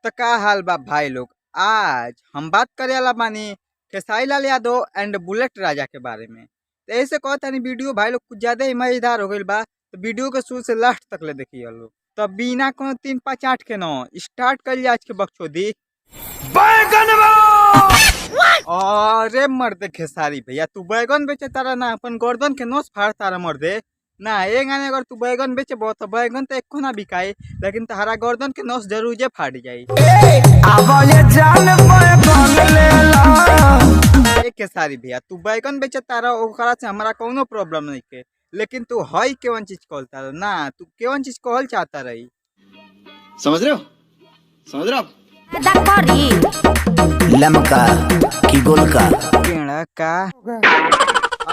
तो का हाल बा भाई लोग। आज हम बात करे वाला बानी खेसारी लाल यादव एंड बुलेट राजा के बारे में। तो ऐसे कहता नहीं वीडियो भाई लोग कुछ ज्यादा ही मजेदार हो गई बा। तो वीडियो के शुरू से लास्ट तक ले देखिए लोग। तो बिना कोनो 3 5 8 के न स्टार्ट कर लिया आज के बकचोदी। अरे मर्दे खेसारी भैया तू बैगन बेचे तारा ना अपन गर्दन के नोच फाड़ तारा मर्दे ना। ये गाने अगर तू बैगन बेचबो तो बैगन तो एको ना बिकाए, लेकिन तहरा गर्दन के नोच जरूर फाड़ जाई। खेसारी भैया तू बैगन बेचे तारा ओकरा से हमारा कोनो प्रॉब्लम नहीं के, लेकिन तू हई केवन चीज कहता ना, तू केवन चीज कहल चाहता रही। समझ रहे हो? समझ रहे हो? लमका की गोलका पेड़ा का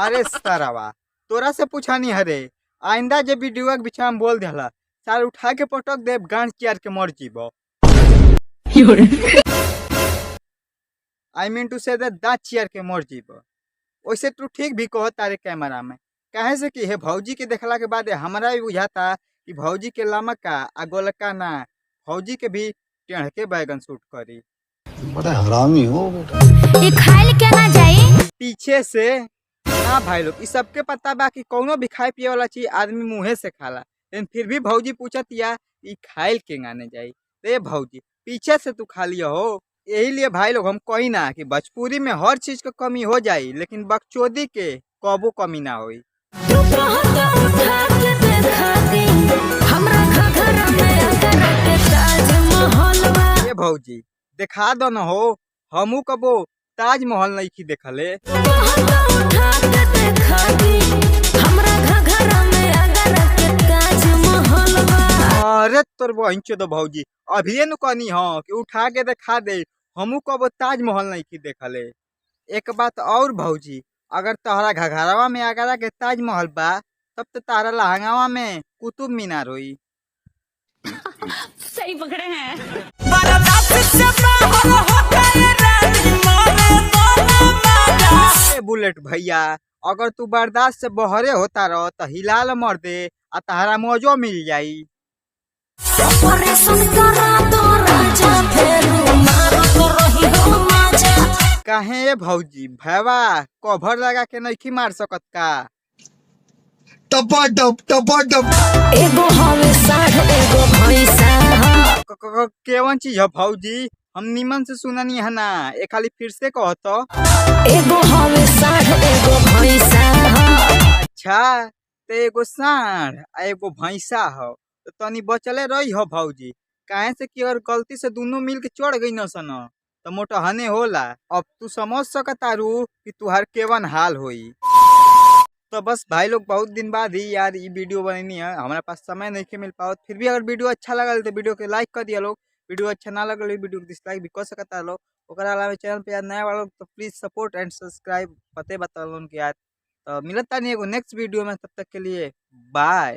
अरे सरावा तोरा से पूछा नहीं हरे। आइंदा जब वीडियो के बीच में बोल देला सार उठा के पटक दे गांड चियार के मर जीबो। आई मीन टू से दांत चियार के मर जीबो। वैसे तू ठीक भी कहो तारे कैमरा में, कहे से कि हे भौजी के देखला के बाद हमारा भी बुझाता कि भौजी के लमका आ गोलका ना, भौजी के भी टेढ़ के बैगन शूट करी। बड़ा हरामी हो ये खाइल के ना जाई पीछे से ना भाई लोग, इस सबके पता बा कि कौनो भी खाए पिए वाला चीज आदमी मुँहे से खाला, लेकिन फिर भी भौजी पूछत या ई खाइल के गाने जाई। रे भौजी पीछे से तू खा लिया हो। यही लिए भाई लोग हम कही ना कि भोजपुरी में हर चीज का कमी हो जाई, लेकिन बकचोदी के कबो कमी ना होई। ये भौजी देखा दो न हो, हमू कबो ताजमहल नहीं की देखले। अरे तोर बहन चोद भौजी अभी नु कहनी हो कि उठा के देखा दे, हमू कबो ताजमहल नहीं की देखले। एक बात और भौजी, अगर तोहरा घघरावा में आगरा के ताजमहल बा तब तो तारा लहंगावा में कुतुब मीनार होई। सही पकड़े हैं। बुलेट भैया अगर तू बर्दाश्त से बहरे होता रहो तो हिलाल मर दे आ तहरा मौजो मिल जाई। कहे ये भौजी भैवा कवर लगा के नहीं मार सकत का। एगो हवे साढ़ एगो भैंसा केवन चीज है भौजी, हम निमन से सुननी है ना, एक खाली फिर से कहो तो। एगो हवे साढ़ एगो भैंसा अच्छा तो एगो साढ़ आ एगो भैंसा हो तो तनी बचले रही हो भौजी, काहे से कि अगर गलती से दोनों मिल के चढ़ गई न सन तो मोटहने होला। अब तू समझ सकतारू कि तुहार केवन हाल होई। तो बस भाई लोग बहुत दिन बाद ही यार ये वीडियो बननी है, हमारे पास समय नहीं के मिल पाओ। फिर भी अगर वीडियो अच्छा लगा तो वीडियो के लाइक कर दिया लोग, वीडियो अच्छा ना लगा वीडियो को डिसलाइक भी कर सकता है लोग। ओकरा अलावा चैनल पे यार नया वालों तो प्लीज सपोर्ट एंड सब्सक्राइब पते बता लो यार। तो मिलता नहीं है नेक्स्ट वीडियो में, तब तक के लिए बाय।